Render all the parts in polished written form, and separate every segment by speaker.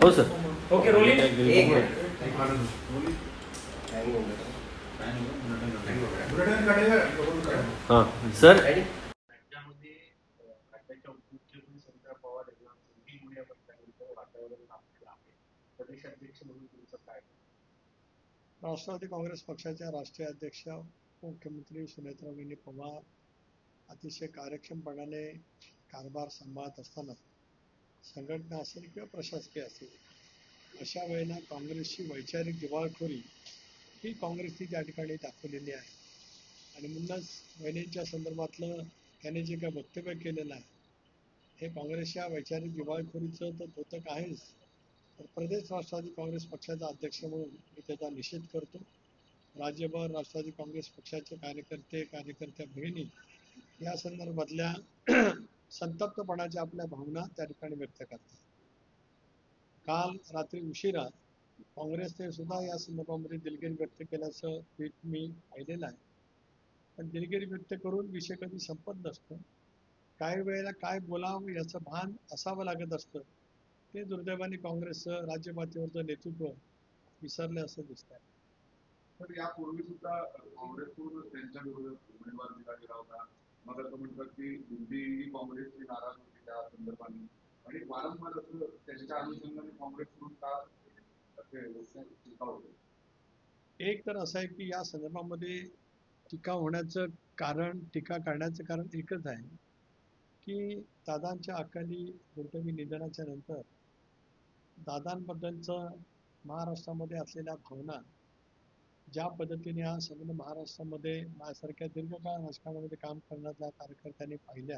Speaker 1: हो sir.
Speaker 2: Okay rolling.
Speaker 1: हां sir.
Speaker 3: Rashtrawadi Congress पक्षाच्या राष्ट्रीय अध्यक्ष मुख्यमंत्री सुनेत्राबाई पवार अतिशय कार्यक्षमपणाने कारभार सांभाळत असताना संघटना असेल किंवा प्रशासकीय असेल अशा वेळेला काँग्रेसची वैचारिक दिवाळखोरी ही काँग्रेसची त्या ठिकाणी दाखवलेली आहे. आणि म्हणूनच वहिनींच्या संदर्भातलं त्याने जे काही वक्तव्य केलेलं आहे हे काँग्रेसच्या वैचारिक दिवाळखोरीचं तर द्योतक आहेच, तर प्रदेश राष्ट्रवादी काँग्रेस पक्षाचा अध्यक्ष म्हणून मी त्याचा निषेध करतो. राज्यभर राष्ट्रवादी काँग्रेस पक्षाचे कार्यकर्त्या भगिनी या संदर्भातल्या संतप्तपणाच्या आपल्या भावना त्या ठिकाणी व्यक्त करतात. काल रात्री उशिरा काँग्रेसने सुद्धा या संदर्भामध्ये दिलगिरी व्यक्त केल्याचं ट्विट मी पाहिलेलं आहे. पण दिलगिरी व्यक्त करून विषय कधी संपत नसतो. काही वेळेला काय बोलावं याचं भान असावं लागत असतं. ते दुर्दैवाने काँग्रेसचं राज्य पातळीवरचं नेतृत्व विसरले असं दिसत आहे.
Speaker 4: तर यापूर्वी सुद्धा काँग्रेसकडून त्यांच्या विरोधात उमेदवार दिला गेला होता. मग असं म्हणतात की दिल्ली काँग्रेसची नाराज होती त्या संदर्भाने आणि वारंवार असं त्यांच्या अनुषंगाने काँग्रेसकडून का टीका होते.
Speaker 3: एक तर असं आहे की या संदर्भामध्ये टीका होण्याचं कारण, टीका करण्याचं कारण एकच आहे की दादांच्या अकाली दुर्दैवी निधनाच्या नंतर दादांबद्दलचं महाराष्ट्रामध्ये असलेल्या भावना ज्या पद्धतीने हा संपूर्ण महाराष्ट्रामध्ये माझ्यासारख्या दीर्घकाळ राजकारणामध्ये काम करण्याच्या कार्यकर्त्यांनी पाहिल्या.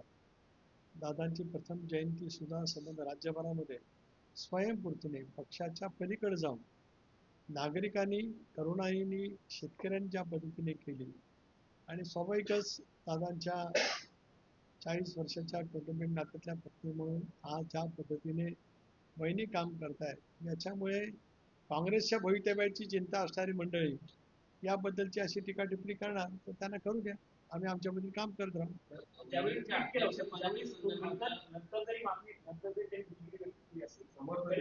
Speaker 3: दादांची प्रथम जयंती सुद्धा संबंध राज्यभरामध्ये स्वयंपूर्तीने पक्षाच्या पलीकडे जाऊन नागरिकांनी, तरुणाईंनी, शेतकऱ्यांनी ज्या पद्धतीने केली आणि स्वाभाविकच दादांच्या 40 वर्षाच्या कौटुंबिक नात्यातल्या पत्नी म्हणून आज ज्या पद्धतीने वहिनी काम करतायत याच्यामुळे काँग्रेसच्या भवितव्याची चिंता असणारी मंडळी याबद्दलची अशी टीका टिप्पणी करणार तर त्यांना करू द्या, आम्ही आमच्याबद्दल काम करत राहू.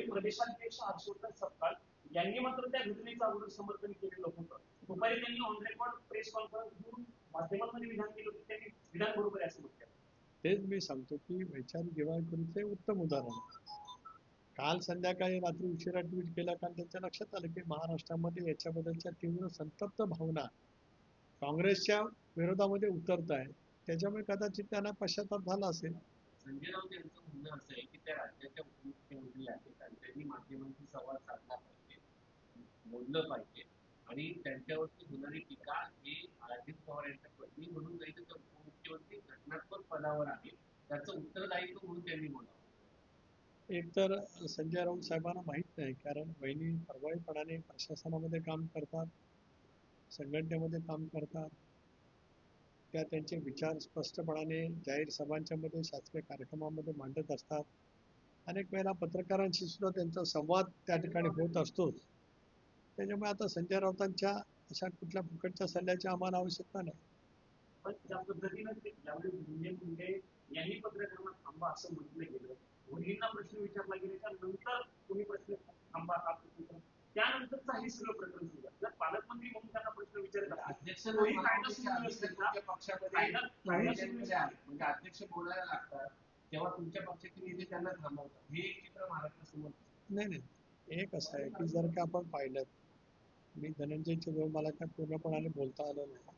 Speaker 2: प्रदेशाध्यक्ष हर्षवर्धन सपकाळ यांनी मात्र त्या घटनेचं अगोदर समर्थन केलेलं होतं. दुपारी त्यांनी ऑन रेकॉर्ड प्रेस कॉन्फरन्स घेऊन माध्यमांमध्ये विधान केलं होतं. त्यांनी विधान बरोबर आहे असं म्हटलं.
Speaker 3: तेच मी सांगतो की वैचारिक दिवाळखोरीचे उत्तम उदाहरण. काल संध्याकाळी रात्री उशिरा ट्विट केला कारण त्यांच्या लक्षात आलं की महाराष्ट्रामध्ये याच्याबद्दलच्या तीव्र संतप्त भावना काँग्रेसच्या विरोधामध्ये उतरत आहे. त्याच्यामुळे कदाचित त्यांना पश्चाताप झाला असेल.
Speaker 5: संजय राऊत यांचं म्हणणं असं आहे की त्या राज्याच्या उपमुख्यमंत्री आहेत आणि त्यांनी माध्यमांशी संवाद साधला पाहिजे, बोललं पाहिजे आणि त्यांच्यावरती होणारी टीका ही अजित पवार यांच्या पत्नी म्हणून नाही तर उपमुख्यमंत्री घटनात्मक पदावर आहे त्याचं उत्तरदायित्व म्हणून त्यांनी बोलावं.
Speaker 3: एक तर संजय राऊत साहेबांना माहीत नाही कारण वहिनी प्रभावीपणाने प्रशासनामध्ये काम करतात, संघटनेमध्ये काम करतात, त्या त्यांचे विचार स्पष्टपणाने जाहीर सभांच्या मध्ये शासकीय कार्यक्रमामध्ये मांडत असतात. अनेक वेळेला पत्रकारांशी सुद्धा त्यांचा संवाद त्या ठिकाणी होत असतो. त्याच्यामुळे आता संजय राऊतांच्या अशा कुठल्या फुकटच्या सल्ल्याची आम्हाला आवश्यकता नाही.
Speaker 2: पण त्या पद्धतीनं मुंडे यांनी पत्रकारांना थांबा असं म्हटलं गेलं. मुलींना प्रश्न विचारला गेल्याच्या नंतर तुम्ही प्रश्न थांबा हा प्रश्न त्यानंतरचा हे सगळं प्रकरण सुरू आहे. जर पालकमंत्री म्हणून त्यांना प्रश्न विचारला
Speaker 5: अध्यक्ष पक्षामध्ये म्हणजे अध्यक्ष बोलायला लागतात तेव्हा तुमच्या पक्षाचे नेते त्यांना थांबवतात हे चित्र महाराष्ट्रासमोर
Speaker 3: नाही. एक असं आहे की जर का आपण पाहिलं, मी धनंजयच्या जवळ मला काय पूर्णपणाने बोलता आलं नाही.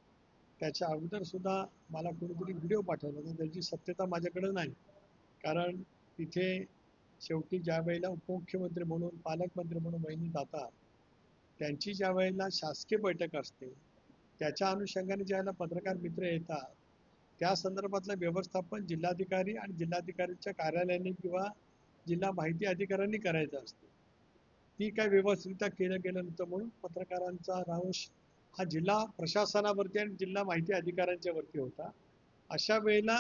Speaker 3: त्याच्या अगोदर सुद्धा मला कोणीतरी व्हिडिओ पाठवला होता, त्याची सत्यता माझ्याकडे नाही. कारण तिथे शेवटी ज्या वेळेला उपमुख्यमंत्री म्हणून, पालकमंत्री म्हणून वहिनी जातात, त्यांची ज्या वेळेला शासकीय बैठक असते त्याच्या अनुषंगाने ज्यावेळेला पत्रकार मित्र येतात त्या संदर्भातलं व्यवस्थापन जिल्हाधिकारी आणि जिल्हाधिकाऱ्यांच्या कार्यालयाने किंवा जिल्हा माहिती अधिकाऱ्यांनी करायचं असतं. ती काय व्यवस्थितरित्या केलं गेलं नव्हतं म्हणून पत्रकारांचा रोष हा जिल्हा प्रशासनावरती आणि जिल्हा माहिती अधिकाऱ्यांच्या वरती होता. अशा वेळेला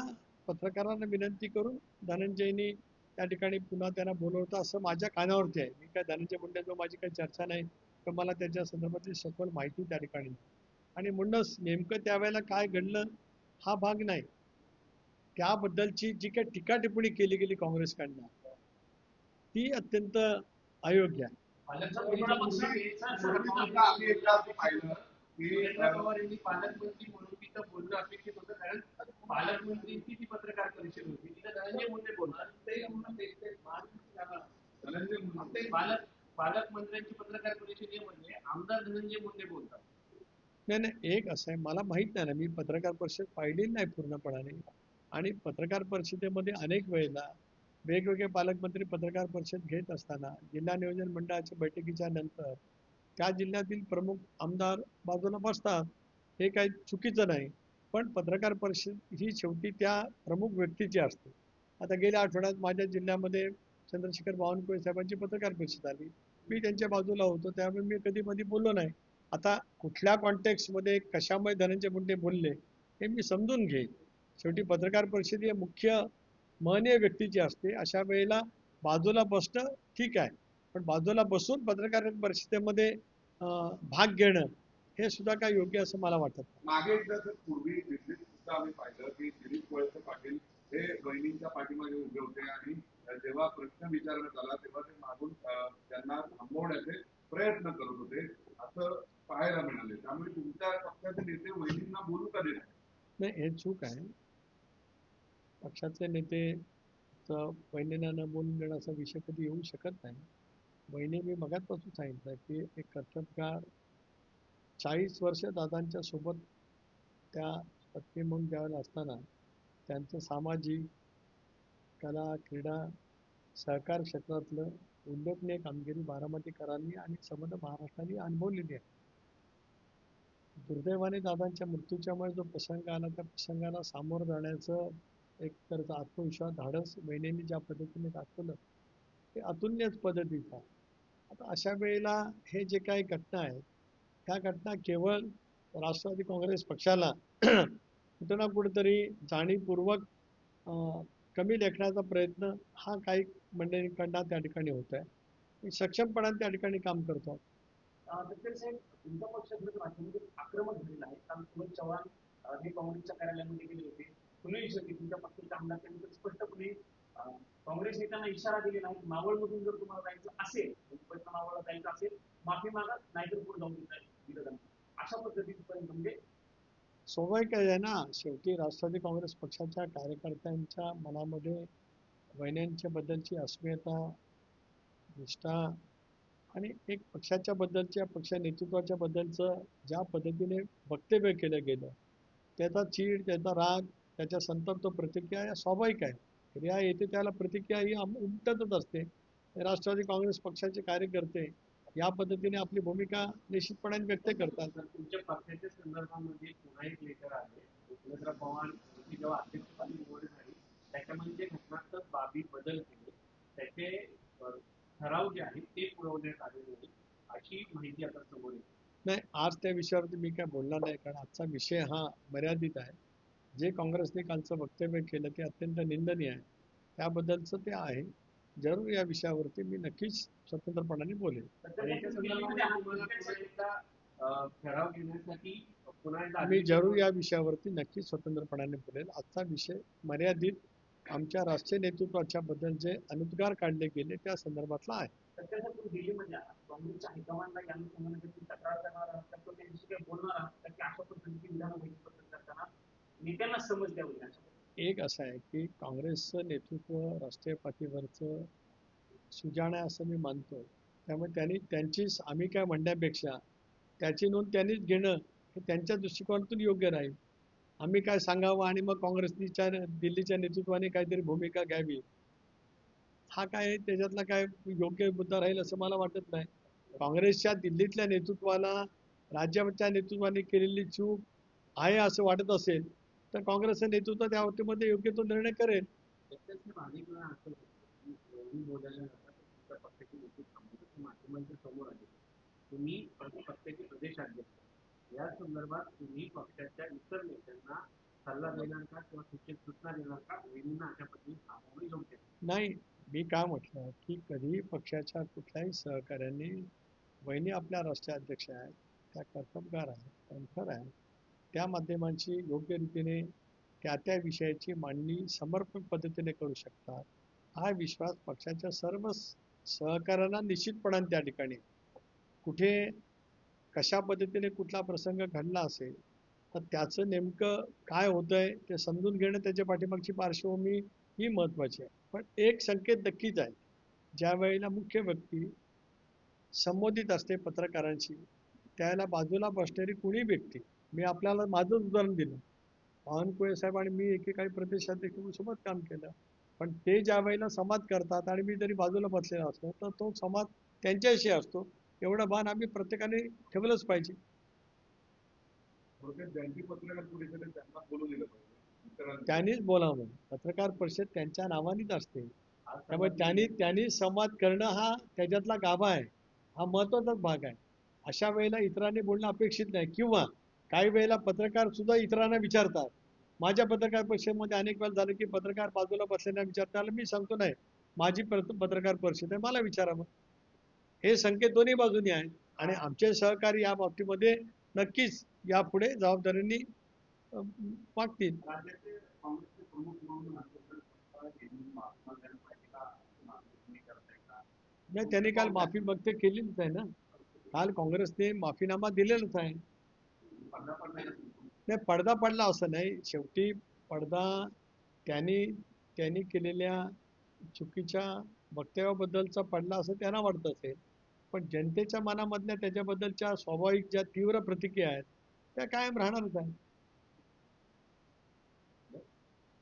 Speaker 3: पत्रकारांना विनंती करून धनंजयनी त्या ठिकाणी पुन्हा त्यांना बोलवतं असं माझ्या कानावरती आहे. मी काय धनंजय मुंडेंजवळ माझी काही चर्चा नाही तर मला त्याच्या संदर्भातली सखोल माहिती त्या ठिकाणी आणि म्हणूनच नेमकं त्यावेळेला काय घडलं हा भाग नाही. त्याबद्दलची जी काही टीका टिप्पणी केली गेली काँग्रेसकडनं ती अत्यंत अयोग्य आहे.
Speaker 4: आम्ही एकदा असं पाहिलं की
Speaker 5: सुरेंद्र पवार यांनी पालकमंत्री म्हणून तिथं बोलणं अपेक्षित होतं, कारण पालकमंत्रीची ती पत्रकार परिषद होती, तिथं धनंजय मुंडे बोलणार
Speaker 4: धनंजय मुंडे
Speaker 5: पालकमंत्र्यांची पत्रकार परिषदेमध्ये आमदार धनंजय मुंडे बोलतात.
Speaker 3: नाही नाही, एक असं आहे, मला माहित नाही ना, मी पत्रकार परिषद पाहिली नाही पूर्णपणाने. आणि पत्रकार परिषदेमध्ये अनेक वेळेला वेगवेगळे पालकमंत्री पत्रकार परिषद घेत असताना जिल्हा नियोजन मंडळाच्या बैठकीच्या नंतर त्या जिल्ह्यातील प्रमुख आमदार बाजूला बसतात, हे काही चुकीचं नाही. पण पत्रकार परिषद ही शेवटी त्या प्रमुख व्यक्तीची असते. आता गेल्या आठवड्यात माझ्या जिल्ह्यामध्ये चंद्रशेखर बावनकुळे साहेबांची पत्रकार परिषद आली, मी त्यांच्या बाजूला होतो, त्यामुळे मी कधी मध्ये बोललो नाही. आता कुठल्या कॉन्टेक्स्टमध्ये कशामुळे धनंजय मुंडे बोलले हे मी समजून घेईन. शेवटी पत्रकार परिषद ही मुख्य महनीय व्यक्तीची असते, अशा वेळेला बाजूला बसणं ठीक आहे, पण बाजूला बसून पत्रकार परिषदेमध्ये भाग घेणं हे सुद्धा काय योग्य असं मला वाटत नाही.
Speaker 4: मागे एकदा तर पूर्वी दिल्लीत सुद्धा आम्ही पाहिलं की दिलीप वळसे पाटील हे बहिणींच्या पाठीमागे उभे होते आणि जेव्हा प्रश्न विचारण्यात आला तेव्हा ते मागून त्यांना थांबवण्याचे प्रयत्न करत होते असं पाहायला मिळाले. त्यामुळे तुमच्या पक्षाचे नेते बहिणींना बोलू का देत
Speaker 3: नाही, हे चूक आहे. पक्षाचे नेते बहिणींना न बोलून देण्याचा विषय कधी येऊ शकत नाही. बहिणी, मी मगाचपासून सांगितलं की एक कर्तबगार 40 वर्ष दादांच्या सोबत त्या पत्नी म्हणून ज्यावेळेला असताना त्यांचं सामाजिक, कला, क्रीडा, सहकार क्षेत्रातलं उल्लेखनीय कामगिरी बारामतीकरांनी आणि समग्र महाराष्ट्राने अनुभवलेली आहे. दुर्दैवाने दादांच्या मृत्यूच्यामुळे जो प्रसंग आला त्या प्रसंगाला सामोरं जाण्याचं एक तर आत्मविश्वास, धाडस बहिणींनी ज्या पद्धतीने दाखवलं ते अतुलनीय पद्धतीचं आहे. आता अशा वेळेला हे जे काही घटना आहेत त्या घटना केवळ राष्ट्रवादी काँग्रेस पक्षाला कुठं ना कुठेतरी जाणीवपूर्वक कमी लेखण्याचा प्रयत्न हा काही मंडळींकडनं त्या ठिकाणी होत आहे. सक्षमपणाने त्या ठिकाणी काम करतो.
Speaker 2: तत्पर साहेब, तुमच्या पक्षात राष्ट्रवादी आक्रमक झालेला आहे. काल सुनील चव्हाण हे काँग्रेसच्या कार्यालयामध्ये गेले होते. सुनील शेट्टी तुमच्या पक्षाच्या आमदार त्यांनी तर स्पष्टपणे काँग्रेस नेत्यांना इशारा दिलेला आहे, मावळमधून जर तुम्हाला जायचं असेल, मावळला जायचं असेल, माफी मागा, नाहीतर पुढे जाऊन दिलं जाणार. अशा पद्धतीपर्यंत म्हणजे
Speaker 3: स्वाभाविक आहे ना. शेवटी राष्ट्रवादी काँग्रेस पक्षाच्या कार्यकर्त्यांच्या मनामध्ये वहिन्यांच्या बद्दलची अस्मिता, निष्ठा आणि एक पक्षाच्या बद्दलच्या पक्ष नेतृत्वाच्या बद्दलचं ज्या पद्धतीने वक्तव्य केलं गेलं त्याचा चीड, त्याचा राग, त्याच्या संतप्त प्रतिक्रिया या स्वाभाविक आहे. क्रिया येते त्याला प्रतिक्रिया ही उमटतच असते. राष्ट्रवादी काँग्रेस पक्षाचे कार्यकर्ते या पद्धतीने आपली भूमिका निश्चितपणे व्यक्त करतात.
Speaker 5: तर तुमच्या पक्षाच्या संदर्भामध्ये पुन्हा एक लेटर आहे. सुरेंद्र पवार यांची जेव्हा अध्यक्षपदी निवड झाली त्याच्यामध्ये जे घटनात्मक बाबी बदल केले त्याचे ठराव जे आहेत ते पुरवण्यात आलेले नाही अशी माहिती आता समोर येते.
Speaker 3: नाही, आज त्या विषयावरती मी काय बोलणार नाही, कारण आजचा विषय हा मर्यादित आहे. जे काँग्रेसने कालचं वक्तव्य केलं ते अत्यंत निंदनीय आहे, त्याबद्दलचं ते आहे. जरूर या विषयावरती मी नक्कीच स्वतंत्रपणाने बोलेन.
Speaker 5: ठराव घेण्यासाठी पुन्हा
Speaker 3: मी जरूर या विषयावरती नक्कीच स्वतंत्रपणाने बोलेल. आजचा विषय मर्यादित आमच्या राष्ट्रीय नेतृत्वाच्या बद्दल जे अनुद्गार काढले गेले त्या संदर्भातला आहे.
Speaker 2: दिल्लीमध्ये काँग्रेसच्या हायकमांडला या अनुषंगाने तक्रार करणार आहात का, त्यांच्याशी काही बोलणार आहात का, की अशा पद्धतीची विधानं बैठक करताना नेत्यांना समज द्यावी.
Speaker 3: एक असं आहे की काँग्रेसचं नेतृत्व राष्ट्रीय पातळीवरचं सुजाण आहे असं मी मानतो. त्यामुळे त्यांची आम्ही काय म्हणण्यापेक्षा त्याची नोंद त्यांनीच घेणं हे त्यांच्या दृष्टिकोनातून योग्य राहील. आम्ही काय सांगावं आणि मग काँग्रेसच्या दिल्लीच्या नेतृत्वाने काहीतरी भूमिका घ्यावी, हा काय त्याच्यातला काय योग्य मुद्दा राहील असं मला वाटत नाही. काँग्रेसच्या दिल्लीतल्या नेतृत्वाला राज्याच्या नेतृत्वाने केलेली चूक आहे असं वाटत असेल तर काँग्रेसचं नेतृत्व त्या बाबतीमध्ये योग्य तो निर्णय करेल.
Speaker 5: तुमच्या पक्षाची नेतृत्व माध्यमांच्या समोर आले, तुम्ही पक्षाचे प्रदेशाध्यक्ष, या संदर्भात तुम्ही पक्षाच्या इतर नेत्यांना सल्ला देणार का किंवा सूचना देणार का, वहिनींना अशा पद्धतीने थांबवणे योग्य
Speaker 3: नाही. मी काय म्हटलं की कधीही पक्षाच्या कुठल्याही सहकार्याने, वहिनी आपल्या राष्ट्रीय अध्यक्ष आहेत, त्या कर्तबगार आहेत, कणखर आहेत, त्या माध्यमांची योग्य रीतीने त्या विषयाची मांडणी समर्पक पद्धतीने करू शकतात. हा विश्वास पक्षाच्या सर्व सहकाऱ्यांना निश्चितपणाने त्या ठिकाणी कुठे कशा पद्धतीने कुठला प्रसंग घडला असेल तर त्याचं नेमकं काय होतंय ते समजून घेणं, त्याच्या पाठीमागची पार्श्वभूमी ही महत्वाची आहे. पण एक संकेत नक्कीच आहे, ज्या वेळेला मुख्य व्यक्ती संबोधित असते पत्रकारांशी, त्याला बाजूला बसणारी कुणी व्यक्ती, मी आपल्याला माझंच उदाहरण दिलं, बावनकुळे साहेब आणि मी एकेकाळी प्रदेशाध्यक्ष म्हणून सोबत काम केलं, पण ते ज्या वेळेला संवाद करतात आणि मी जरी बाजूला बसलेला असतो तर तो संवाद त्यांच्याशी असतो, एवढं भान आम्ही प्रत्येकाने ठेवलंच पाहिजे.
Speaker 4: थोडक्यात ज्यांची पत्रकार परिषद आहे त्यांना बोलू दिलं पाहिजे, इतरांना
Speaker 3: त्यांनीच बोलावं. पत्रकार परिषद त्यांच्या नावानेच असते, त्यामुळे त्यांनी संवाद करणं हा त्याच्यातला गाभा आहे, हा महत्वाचाच भाग आहे. अशा वेळेला इतरांनी बोलणं अपेक्षित नाही, किंवा काही वेळेला पत्रकार सुद्धा इतरांना विचारतात. माझ्या पत्रकार परिषदेमध्ये अनेक वेळा झालं की पत्रकार बाजूला बसलेल्या विचारताना मी सांगतो नाही, माझी पत्रकार परिषद आहे, मला विचारावं. हे संकेत दोन्ही बाजूनी आहेत आणि आमचे सहकारी या बाबतीमध्ये नक्कीच यापुढे जबाबदारीने वागतील.
Speaker 2: राज्याचे काँग्रेसचे प्रमुख म्हणून अध्यक्ष यांनी माफी मागायला पाहिजे का असं मागणी तुम्ही करताय का?
Speaker 3: नाही, त्यांनी काल माफी मागते केलेलीच आहे ना, काल काँग्रेसने माफीनामा दिलेलाच आहे.
Speaker 2: पडदा पडलाय का?
Speaker 3: नाही, पडदा पडला असं नाही, शेवटी पडदा त्यांनी त्यांनी केलेल्या चुकीच्या वक्तव्याबद्दलचा पडला असं त्यांना वाटत असेल, पण जनतेच्या मनामधल्या त्याच्याबद्दलच्या स्वाभाविक ज्या तीव्र प्रतिक्रिया आहेत त्या कायम राहणारच आहेत.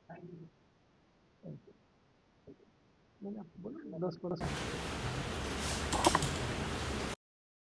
Speaker 2: Thank you.
Speaker 3: बोला, 10 परत